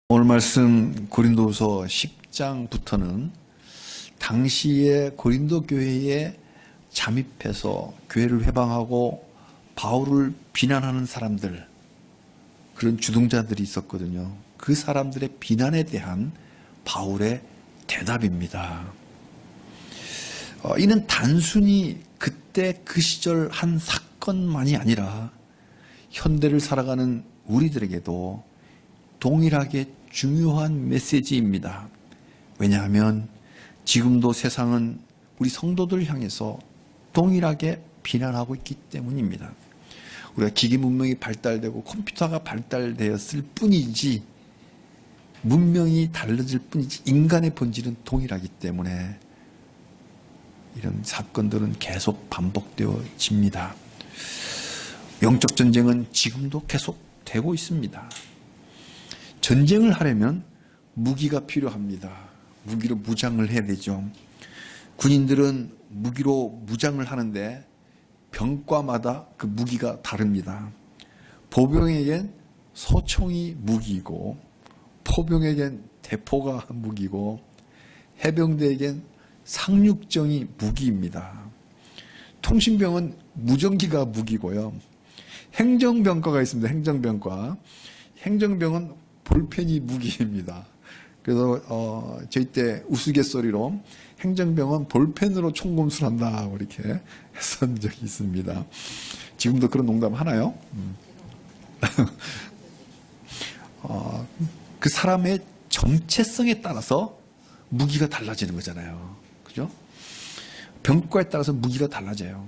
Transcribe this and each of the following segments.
오늘 말씀 고린도후서 10장부터는 당시에 고린도 교회에 잠입해서 교회를 회방하고 바울을 비난하는 사람들, 그런 주동자들이 있었거든요. 그 사람들의 비난에 대한 바울의 대답입니다. 이는 단순히 그때 그 시절 한 사건만이 아니라 현대를 살아가는 우리들에게도 동일하게 중요한 메시지입니다. 왜냐하면 지금도 세상은 우리 성도들을 향해서 동일하게 비난하고 있기 때문입니다. 우리가 기기 문명이 발달되고 컴퓨터가 발달되었을 뿐이지, 문명이 달라질 뿐이지 인간의 본질은 동일하기 때문에 이런 사건들은 계속 반복되어집니다. 영적 전쟁은 지금도 계속되고 있습니다. 전쟁을 하려면 무기가 필요합니다. 무기로 무장을 해야 되죠. 군인들은 무기로 무장을 하는데 병과마다 그 무기가 다릅니다. 보병에겐 소총이 무기이고, 포병에겐 대포가 무기고, 해병대에겐 상륙정이 무기입니다. 통신병은 무전기가 무기고요. 행정병과가 있습니다. 행정병은 볼펜이 무기입니다. 그래서 저희 때 우스갯소리로 행정병은 볼펜으로 총검술한다 이렇게 했던 적이 있습니다. 지금도 그런 농담 하나요? 그 사람의 정체성에 따라서 무기가 달라지는 거잖아요. 그죠? 병과에 따라서 무기가 달라져요.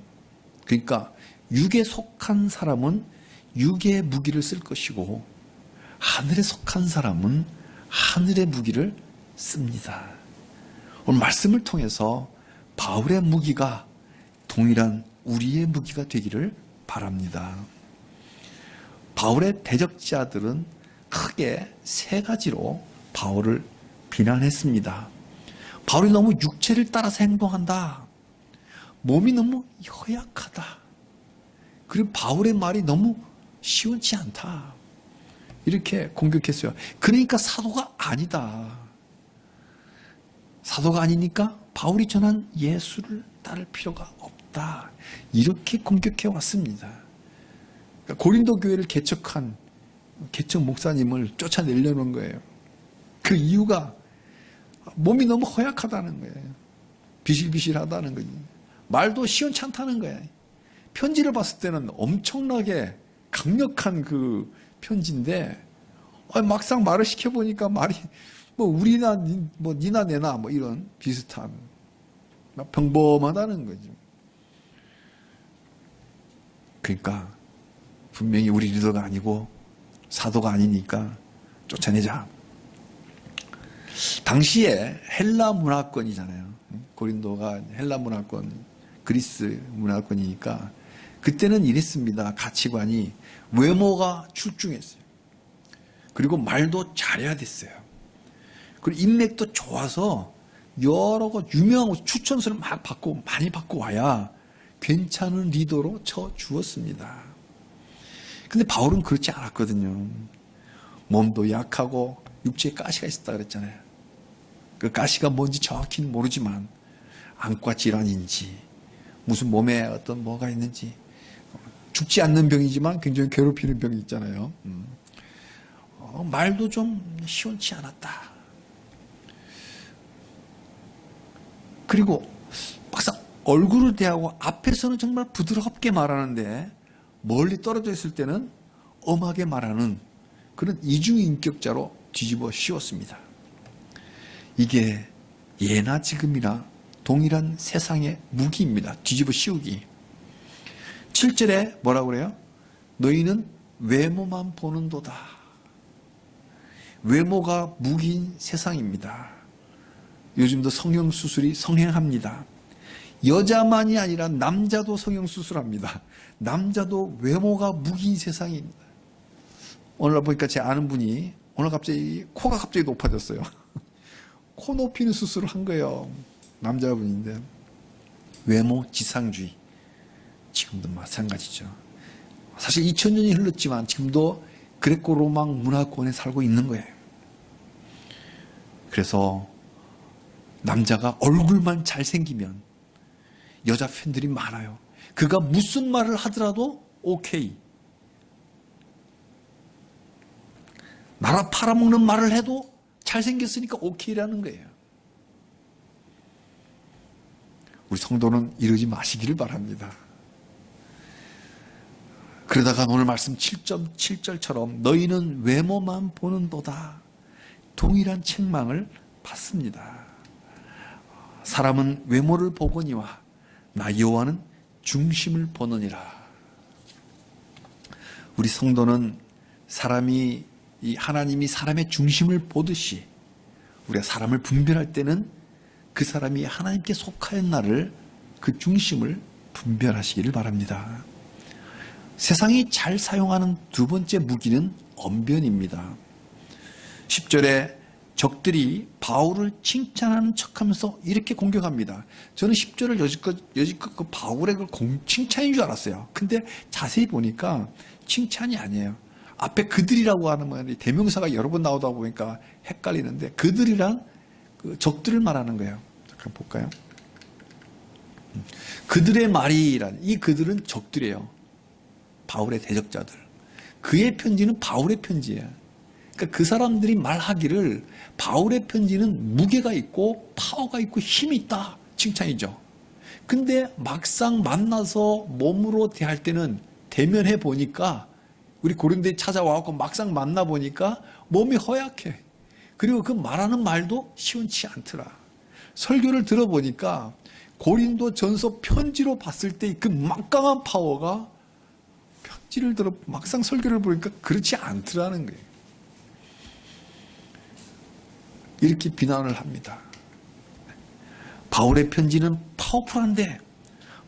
그러니까 육에 속한 사람은 육의 무기를 쓸 것이고, 하늘에 속한 사람은 하늘의 무기를 씁니다. 오늘 말씀을 통해서 바울의 무기가 동일한 우리의 무기가 되기를 바랍니다. 바울의 대적자들은 크게 세 가지로 바울을 비난했습니다. 바울이 너무 육체를 따라서 행동한다. 몸이 너무 허약하다. 그리고 바울의 말이 너무 시원치 않다. 이렇게 공격했어요. 그러니까 사도가 아니다. 사도가 아니니까 바울이 전한 예수를 따를 필요가 없다. 이렇게 공격해 왔습니다. 그러니까 고린도 교회를 개척한 개척 목사님을 쫓아내려는 거예요. 그 이유가 몸이 너무 허약하다는 거예요. 비실비실하다는 거지. 말도 시원찮다는 거예요. 편지를 봤을 때는 엄청나게 강력한 그 편지인데, 막상 말을 시켜보니까 말이 우리나 니나 내나 이런 비슷한, 평범하다는 거죠. 그러니까 분명히 우리 리더가 아니고 사도가 아니니까 쫓아내자. 당시에 헬라 문화권이잖아요. 고린도가 헬라 문화권, 그리스 문화권이니까 그때는 이랬습니다. 가치관이 외모가 출중했어요. 그리고 말도 잘해야 됐어요. 그리고 인맥도 좋아서 여러 거 유명한 곳 추천서를 많이 받고 와야 괜찮은 리더로 쳐 주었습니다. 근데 바울은 그렇지 않았거든요. 몸도 약하고 육체에 가시가 있었다 그랬잖아요. 그 가시가 뭔지 정확히는 모르지만 안과 질환인지 무슨 몸에 어떤 뭐가 있는지, 죽지 않는 병이지만 굉장히 괴롭히는 병이 있잖아요. 말도 좀 시원치 않았다. 그리고 막상 얼굴을 대하고 앞에서는 정말 부드럽게 말하는데 멀리 떨어져 있을 때는 엄하게 말하는 그런 이중인격자로 뒤집어 씌웠습니다. 이게 예나 지금이나 동일한 세상의 무기입니다. 뒤집어 씌우기. 7절에 뭐라고 그래요? 너희는 외모만 보는도다. 외모가 무기인 세상입니다. 요즘도 성형수술이 성행합니다. 여자만이 아니라 남자도 성형수술합니다. 남자도 외모가 무기인 세상입니다. 오늘 보니까 제 아는 분이 오늘 갑자기 코가 갑자기 높아졌어요. 코 높이는 수술을 한 거예요. 남자분인데. 외모 지상주의. 지금도 마찬가지죠. 사실 2000년이 흘렀지만 지금도 그레코 로마 문화권에 살고 있는 거예요. 그래서 남자가 얼굴만 잘생기면 여자 팬들이 많아요. 그가 무슨 말을 하더라도 오케이. 나라 팔아먹는 말을 해도 잘생겼으니까 오케이라는 거예요. 우리 성도는 이러지 마시기를 바랍니다. 그러다가 오늘 말씀 7.7절처럼 너희는 외모만 보는도다. 동일한 책망을 받습니다. 사람은 외모를 보거니와 나 여호와는 중심을 보느니라. 우리 성도는 하나님이 사람의 중심을 보듯이 우리가 사람을 분별할 때는 그 사람이 하나님께 속하였나를 그 중심을 분별하시기를 바랍니다. 세상이 잘 사용하는 두 번째 무기는 언변입니다. 10절에 적들이 바울을 칭찬하는 척하면서 이렇게 공격합니다. 저는 10절을 여지껏 그 바울의 그 칭찬인 줄 알았어요. 근데 자세히 보니까 칭찬이 아니에요. 앞에 그들이라고 하는 건 대명사가 여러 번 나오다 보니까 헷갈리는데 그들이란 그 적들을 말하는 거예요. 잠깐 볼까요? 그들의 말이란 이 그들은 적들이에요. 바울의 대적자들. 그의 편지는 바울의 편지예요. 그러니까 그 사람들이 말하기를 바울의 편지는 무게가 있고 파워가 있고 힘이 있다. 칭찬이죠. 근데 막상 만나서 몸으로 대할 때는 대면해 보니까 우리 고린도에 찾아와서 막상 만나보니까 몸이 허약해. 그리고 그 말하는 말도 시원치 않더라. 설교를 들어보니까 고린도 전서 편지로 봤을 때 그 막강한 파워가 편지를 들어 막상 설교를 보니까 그렇지 않더라는 거예요. 이렇게 비난을 합니다. 바울의 편지는 파워풀한데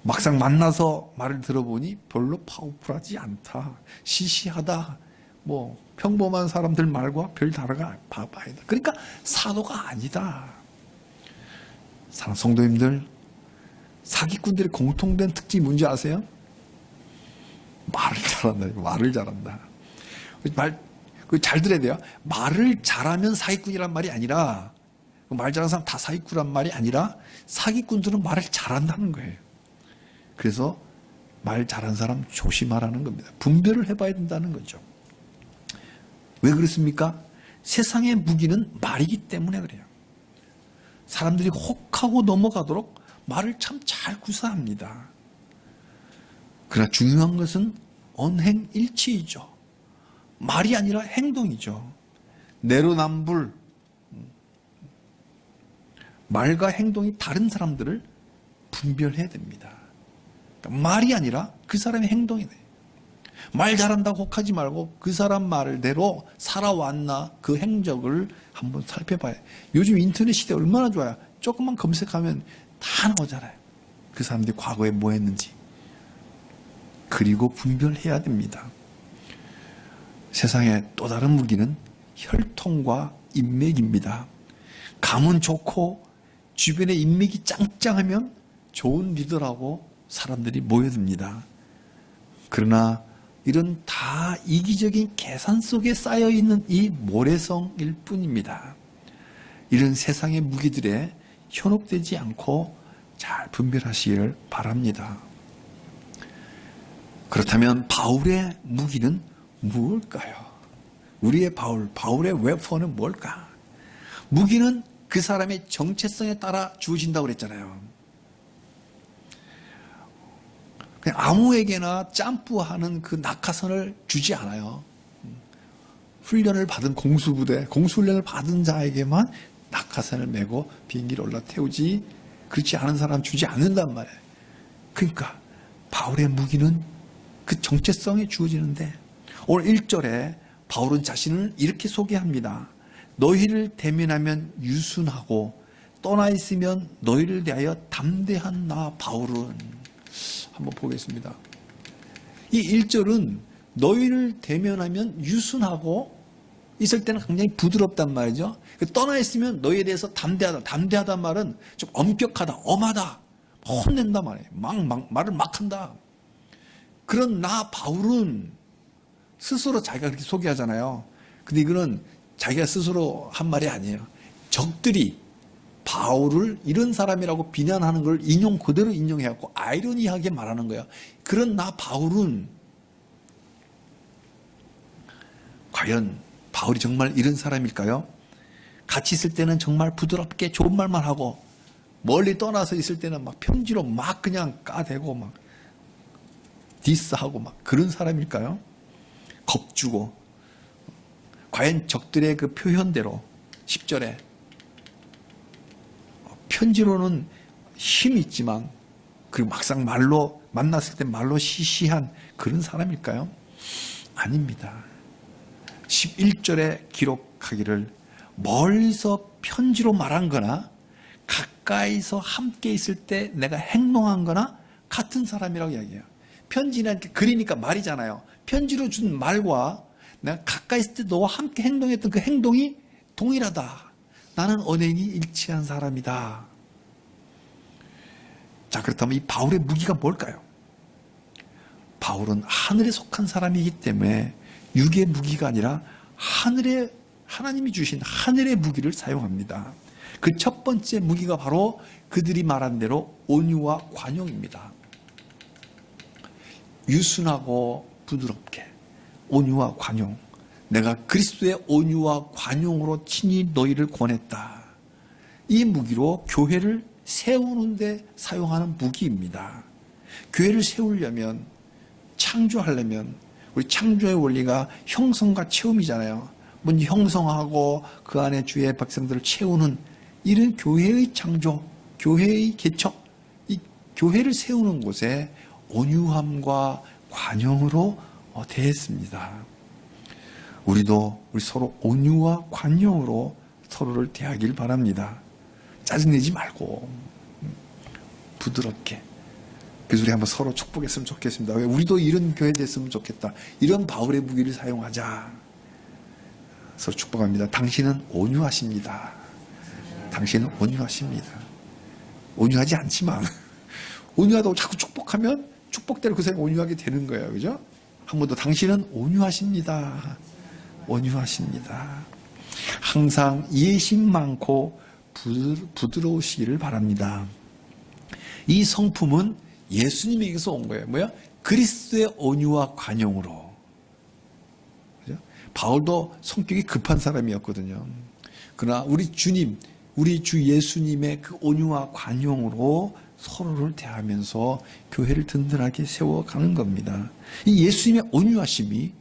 막상 만나서 말을 들어보니 별로 파워풀하지 않다. 시시하다. 뭐 평범한 사람들 말과 별 다르가 아니다. 그러니까 사도가 아니다. 사랑하는 성도님들, 사기꾼들의 공통된 특징이 뭔지 아세요? 말을 잘한다. 말을 잘한다. 잘 들어야 돼요. 말을 잘하면 사기꾼이란 말이 아니라, 말 잘하는 사람 다 사기꾼이란 말이 아니라 사기꾼들은 말을 잘한다는 거예요. 그래서 말 잘하는 사람 조심하라는 겁니다. 분별을 해봐야 된다는 거죠. 왜 그렇습니까? 세상의 무기는 말이기 때문에 그래요. 사람들이 혹하고 넘어가도록 말을 참 잘 구사합니다. 그러나 중요한 것은 언행일치이죠. 말이 아니라 행동이죠. 내로남불. 말과 행동이 다른 사람들을 분별해야 됩니다. 그러니까 말이 아니라 그 사람의 행동이 돼요. 말 잘한다고 혹하지 말고 그 사람 말대로 살아왔나 그 행적을 한번 살펴봐요. 요즘 인터넷 시대 얼마나 좋아요. 조금만 검색하면 다 나오잖아요. 그 사람들이 과거에 뭐 했는지. 그리고 분별해야 됩니다. 세상의 또 다른 무기는 혈통과 인맥입니다. 감은 좋고 주변에 인맥이 짱짱하면 좋은 리더라고 사람들이 모여듭니다. 그러나 이런 다 이기적인 계산 속에 쌓여있는 이 모래성일 뿐입니다. 이런 세상의 무기들에 현혹되지 않고 잘 분별하시기를 바랍니다. 그렇다면 바울의 무기는 무엇일까요? 우리의 바울의 웨폰은 뭘까? 무기는 그 사람의 정체성에 따라 주어진다고 그랬잖아요. 그냥 아무에게나 점프하는 그 낙하선을 주지 않아요. 훈련을 받은 공수훈련을 받은 자에게만 낙하산을 메고 비행기를 올라태우지 그렇지 않은 사람 주지 않는단 말이에요. 그러니까 바울의 무기는 그 정체성에 주어지는데 오늘 1절에 바울은 자신을 이렇게 소개합니다. 너희를 대면하면 유순하고 떠나 있으면 너희를 대하여 담대한 나 바울은. 한번 보겠습니다. 이 1절은 너희를 대면하면 유순하고 있을 때는 굉장히 부드럽단 말이죠. 떠나 있으면 너희에 대해서 담대하다. 담대하단 말은 좀 엄격하다, 엄하다, 혼낸다 말이에요. 말을 막 한다. 그런 나 바울은 스스로 자기가 그렇게 소개하잖아요. 근데 이거는 자기가 스스로 한 말이 아니에요. 적들이 바울을 이런 사람이라고 비난하는 걸 인용 그대로 인용해갖고 아이러니하게 말하는 거야. 그런 나 바울은 과연 바울이 정말 이런 사람일까요? 같이 있을 때는 정말 부드럽게 좋은 말만 하고 멀리 떠나서 있을 때는 막 편지로 막 그냥 까대고 막 디스하고 막 그런 사람일까요? 겁주고. 과연 적들의 그 표현대로 10절에 편지로는 힘이 있지만 그리고 막상 말로 만났을 때 말로 시시한 그런 사람일까요? 아닙니다. 11절에 기록하기를 멀리서 편지로 말한 거나 가까이서 함께 있을 때 내가 행동한 거나 같은 사람이라고 이야기해요. 편지는 그리니까 말이잖아요. 편지로 준 말과 내가 가까이 있을 때 너와 함께 행동했던 그 행동이 동일하다. 나는 언행이 일치한 사람이다. 자, 그렇다면 이 바울의 무기가 뭘까요? 바울은 하늘에 속한 사람이기 때문에 육의 무기가 아니라 하나님이 주신 하늘의 무기를 사용합니다. 그 첫 번째 무기가 바로 그들이 말한 대로 온유와 관용입니다. 유순하고 부드럽게 온유와 관용. 내가 그리스도의 온유와 관용으로 친히 너희를 권했다. 이 무기로 교회를 세우는 데 사용하는 무기입니다. 교회를 세우려면, 창조하려면 우리 창조의 원리가 형성과 체험이잖아요. 먼저 형성하고 그 안에 주의 백성들을 채우는 이런 교회의 창조, 교회의 개척, 이 교회를 세우는 곳에 온유함과 관용으로 대했습니다. 우리도 우리 서로 온유와 관용으로 서로를 대하길 바랍니다. 짜증내지 말고 부드럽게. 그래서 우리 한번 서로 축복했으면 좋겠습니다. 우리도 이런 교회 됐으면 좋겠다. 이런 바울의 무기를 사용하자. 서로 축복합니다. 당신은 온유하십니다. 당신은 온유하십니다. 온유하지 않지만 온유하다고 자꾸 축복하면 축복대로 그 사람이 온유하게 되는 거예요. 그죠? 한 번 더 당신은 온유하십니다. 온유하십니다. 항상 이해심 많고 부드러우시기를 바랍니다. 이 성품은 예수님에게서 온 거예요. 뭐야? 그리스도의 온유와 관용으로. 그죠? 바울도 성격이 급한 사람이었거든요. 그러나 우리 주님, 우리 주 예수님의 그 온유와 관용으로 서로를 대하면서 교회를 든든하게 세워가는 겁니다. 이 예수님의 온유하심이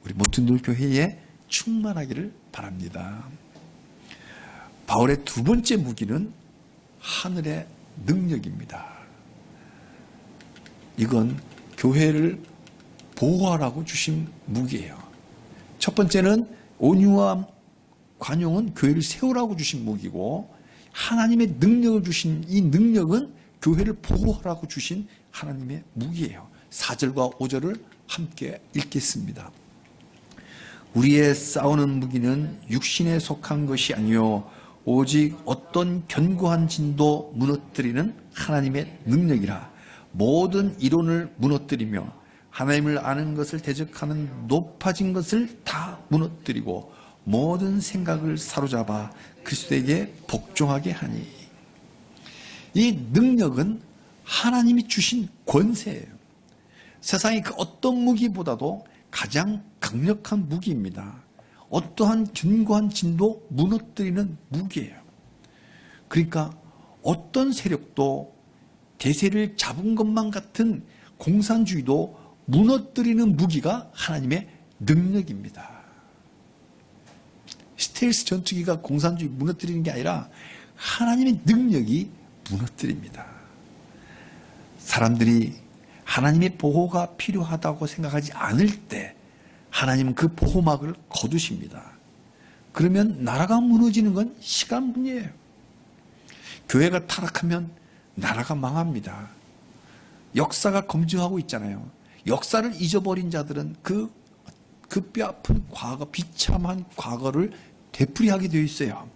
우리 모튼돌 교회에 충만하기를 바랍니다. 바울의 두 번째 무기는 하늘의 능력입니다. 이건 교회를 보호하라고 주신 무기예요. 첫 번째는 온유와 관용은 교회를 세우라고 주신 무기고, 하나님의 능력을 주신 이 능력은 교회를 보호하라고 주신 하나님의 무기예요. 4절과 5절을 함께 읽겠습니다. 우리의 싸우는 무기는 육신에 속한 것이 아니요 오직 어떤 견고한 진도 무너뜨리는 하나님의 능력이라. 모든 이론을 무너뜨리며 하나님을 아는 것을 대적하는 높아진 것을 다 무너뜨리고 모든 생각을 사로잡아 그리스도에게 복종하게 하니. 이 능력은 하나님이 주신 권세예요. 세상의 그 어떤 무기보다도 가장 강력한 무기입니다. 어떠한 견고한 진도 무너뜨리는 무기예요. 그러니까 어떤 세력도 대세를 잡은 것만 같은 공산주의도 무너뜨리는 무기가 하나님의 능력입니다. 스텔스 전투기가 공산주의 무너뜨리는 게 아니라 하나님의 능력이 무너뜨립니다. 사람들이 하나님의 보호가 필요하다고 생각하지 않을 때 하나님은 그 보호막을 거두십니다. 그러면 나라가 무너지는 건 시간 문제예요. 교회가 타락하면 나라가 망합니다. 역사가 검증하고 있잖아요. 역사를 잊어버린 자들은 그 뼈아픈 과거, 비참한 과거를 되풀이하게 되어 있어요.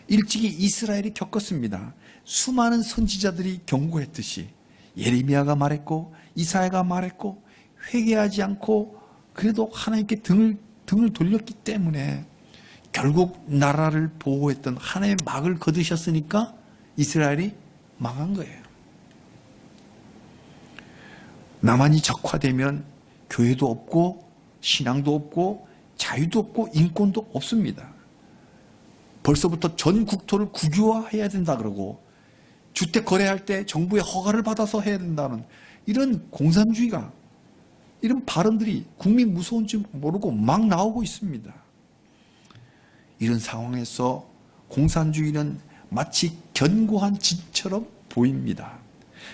일찍이 이스라엘이 겪었습니다. 수많은 선지자들이 경고했듯이 예레미야가 말했고 이사야가 말했고 회개하지 않고 그래도 하나님께 등을 돌렸기 때문에 결국 나라를 보호했던 하나님의 막을 거두셨으니까 이스라엘이 망한 거예요. 나만이 적화되면 교회도 없고 신앙도 없고 자유도 없고 인권도 없습니다. 벌써부터 전 국토를 국유화해야 된다 그러고 주택 거래할 때 정부의 허가를 받아서 해야 된다는 이런 공산주의가, 이런 발언들이 국민 무서운 줄 모르고 막 나오고 있습니다. 이런 상황에서 공산주의는 마치 견고한 진처럼 보입니다.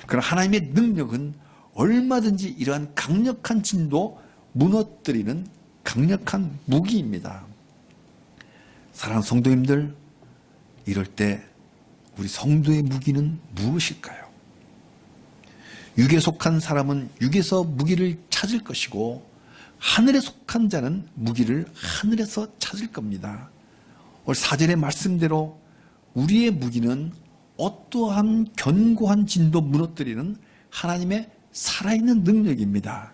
그러나 하나님의 능력은 얼마든지 이러한 강력한 진도 무너뜨리는 강력한 무기입니다. 사랑하는 성도님들, 이럴 때 우리 성도의 무기는 무엇일까요? 육에 속한 사람은 육에서 무기를 찾을 것이고 하늘에 속한 자는 무기를 하늘에서 찾을 겁니다. 오늘 4절의 말씀대로 우리의 무기는 어떠한 견고한 진도 무너뜨리는 하나님의 살아있는 능력입니다.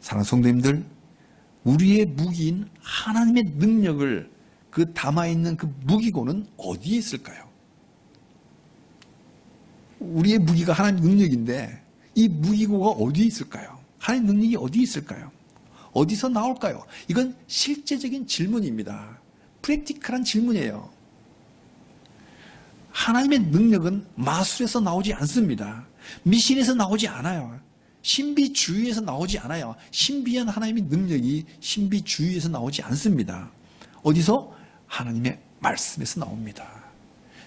사랑하는 성도님들, 우리의 무기인 하나님의 능력을 그 담아있는 그 무기고는 어디에 있을까요? 우리의 무기가 하나님 능력인데 이 무기고가 어디에 있을까요? 하나님 능력이 어디에 있을까요? 어디서 나올까요? 이건 실제적인 질문입니다. 프랙티컬한 질문이에요. 하나님의 능력은 마술에서 나오지 않습니다. 미신에서 나오지 않아요. 신비주의에서 나오지 않아요. 신비한 하나님의 능력이 신비주의에서 나오지 않습니다. 어디서? 하나님의 말씀에서 나옵니다.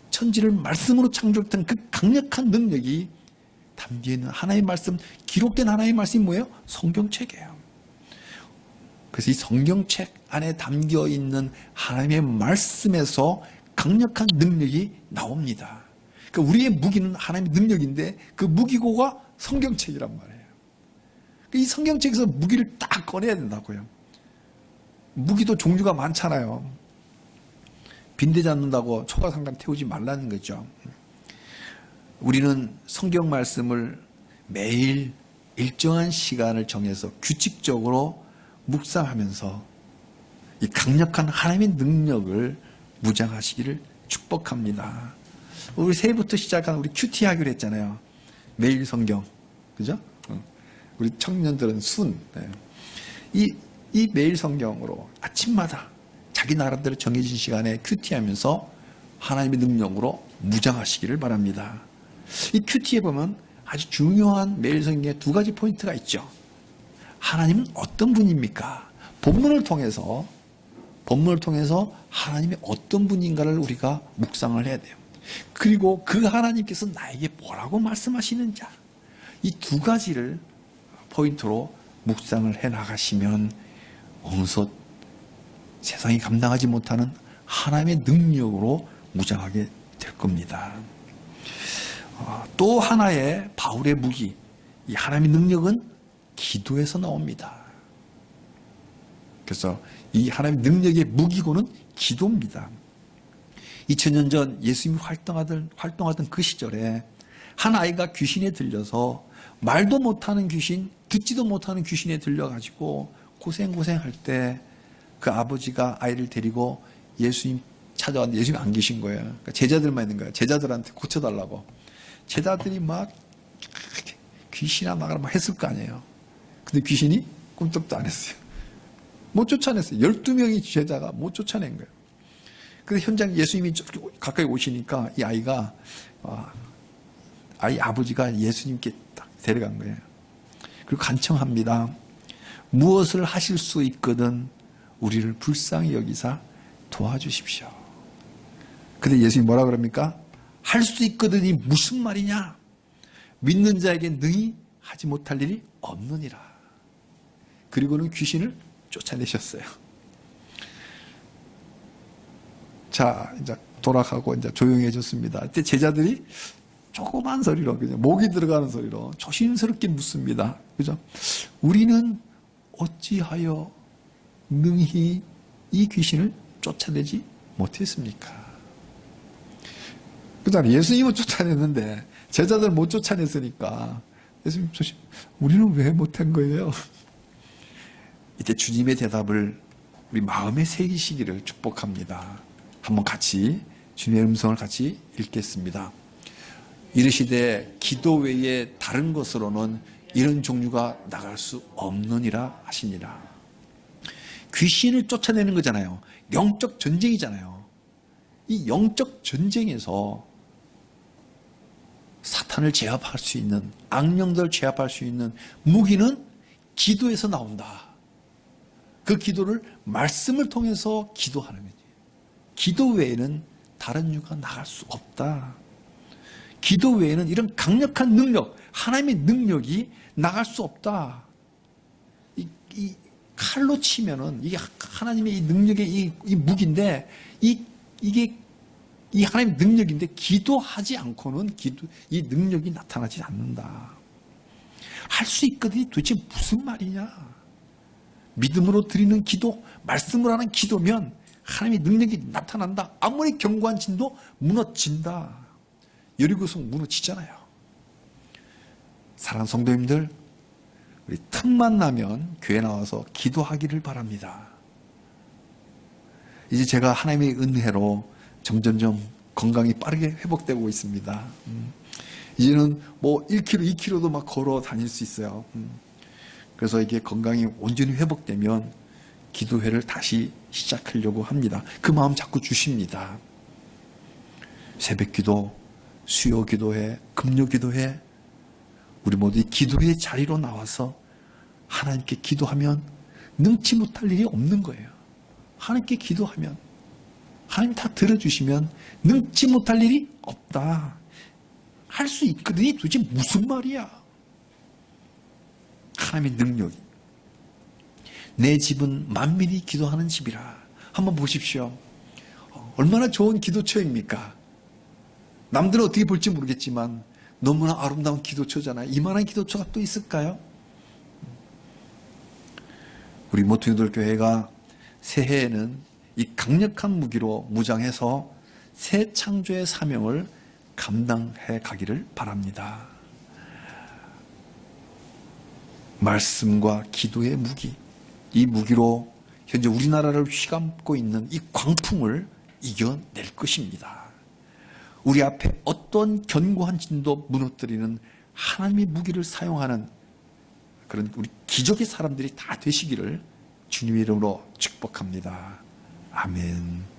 천지를 말씀으로 창조했던 그 강력한 능력이 담겨있는 하나님의 말씀, 기록된 하나님의 말씀이 뭐예요? 성경책이에요. 그래서 이 성경책 안에 담겨있는 하나님의 말씀에서 강력한 능력이 나옵니다. 그러니까 우리의 무기는 하나님의 능력인데 그 무기고가 성경책이란 말이에요. 이 성경책에서 무기를 딱 꺼내야 된다고요. 무기도 종류가 많잖아요. 빈대 잡는다고 초가상간 태우지 말라는 거죠. 우리는 성경 말씀을 매일 일정한 시간을 정해서 규칙적으로 묵상하면서 이 강력한 하나님의 능력을 무장하시기를 축복합니다. 우리 새해부터 시작한 우리 큐티 하기로 했잖아요. 매일 성경, 그죠? 우리 청년들은 순. 이 매일 성경으로 아침마다 자기 나름대로 정해진 시간에 큐티하면서 하나님의 능력으로 무장하시기를 바랍니다. 이 큐티에 보면 아주 중요한 매일 성경에 두 가지 포인트가 있죠. 하나님은 어떤 분입니까? 본문을 통해서 하나님이 어떤 분인가를 우리가 묵상을 해야 돼요. 그리고 그 하나님께서 나에게 뭐라고 말씀하시는지 이 두 가지를 포인트로 묵상을 해 나가시면 어느덧 세상이 감당하지 못하는 하나님의 능력으로 무장하게 될 겁니다. 또 하나의 바울의 무기, 이 하나님의 능력은 기도에서 나옵니다. 그래서 이 하나님의 능력의 무기고는 기도입니다. 2000년 전 예수님이 활동하던 그 시절에 한 아이가 귀신에 들려서 말도 못하는 귀신, 듣지도 못하는 귀신에 들려가지고 고생할 때 그 아버지가 아이를 데리고 예수님 찾아왔는데 예수님이 안 계신 거예요. 그러니까 제자들만 있는 거예요. 제자들한테 고쳐달라고. 제자들이 막 귀신아 나가라 막 했을 거 아니에요. 근데 귀신이 꿈떡도 안 했어요. 못 쫓아냈어요. 12명의 제자가 못 쫓아낸 거예요. 그래서 현장 예수님이 가까이 오시니까 이 아이가 아이 아버지가 예수님께 딱 데려간 거예요. 그리고 간청합니다. 무엇을 하실 수 있거든 우리를 불쌍히 여기사 도와주십시오. 근데 예수님이 뭐라 그럽니까? 할 수 있거든이 무슨 말이냐? 믿는 자에게 능히 하지 못할 일이 없느니라. 그리고는 귀신을 쫓아내셨어요. 자, 이제 돌아가고 이제 조용해졌습니다. 그때 제자들이 조그만 소리로, 그죠? 목이 들어가는 소리로 조심스럽게 묻습니다. 그죠? 우리는 어찌하여 능히 이 귀신을 쫓아내지 못했습니까? 그 다음에 예수님은 쫓아냈는데 제자들 못 쫓아냈으니까 예수님 우리는 왜 못한 거예요? 이때 주님의 대답을 우리 마음에 새기시기를 축복합니다. 한번 같이 주님의 음성을 같이 읽겠습니다. 이르시되 기도 외에 다른 것으로는 이런 종류가 나갈 수 없느니라 하시니라. 귀신을 쫓아내는 거잖아요. 영적 전쟁이잖아요. 이 영적 전쟁에서 사탄을 제압할 수 있는, 악령들을 제압할 수 있는 무기는 기도에서 나온다. 그 기도를 말씀을 통해서 기도하는 거지. 기도 외에는 다른 이유가 나갈 수 없다. 기도 외에는 이런 강력한 능력, 하나님의 능력이 나갈 수 없다. 이 칼로 치면은 이게 하나님의 이 능력의 이 무기인데 이게 이 하나님의 능력인데 기도하지 않고는 이 능력이 나타나지 않는다. 할 수 있거든요. 도대체 무슨 말이냐? 믿음으로 드리는 기도, 말씀을 하는 기도면 하나님의 능력이 나타난다. 아무리 견고한 진도 무너진다. 여리고성 무너지잖아요. 사랑하는 성도님들, 우리 틈만 나면 교회 나와서 기도하기를 바랍니다. 이제 제가 하나님의 은혜로 점점점 건강이 빠르게 회복되고 있습니다. 이제는 뭐 1km, 2km도 막 걸어 다닐 수 있어요. 그래서 이게 건강이 온전히 회복되면 기도회를 다시 시작하려고 합니다. 그 마음 자꾸 주십니다. 새벽 기도, 수요 기도회, 금요 기도회, 우리 모두 기도의 자리로 나와서 하나님께 기도하면 능치 못할 일이 없는 거예요. 하나님께 기도하면 하나님 다 들어주시면 능치 못할 일이 없다. 할 수 있거든요. 도대체 무슨 말이야? 하나님의 능력이. 내 집은 만민이 기도하는 집이라. 한번 보십시오. 얼마나 좋은 기도처입니까? 남들은 어떻게 볼지 모르겠지만 너무나 아름다운 기도처잖아요. 이만한 기도처가 또 있을까요? 우리 모퉁이돌 교회가 새해에는 이 강력한 무기로 무장해서 새 창조의 사명을 감당해 가기를 바랍니다. 말씀과 기도의 무기, 이 무기로 현재 우리나라를 휘감고 있는 이 광풍을 이겨낼 것입니다. 우리 앞에 어떤 견고한 진도 무너뜨리는 하나님의 무기를 사용하는 그런 우리 기적의 사람들이 다 되시기를 주님의 이름으로 축복합니다. 아멘.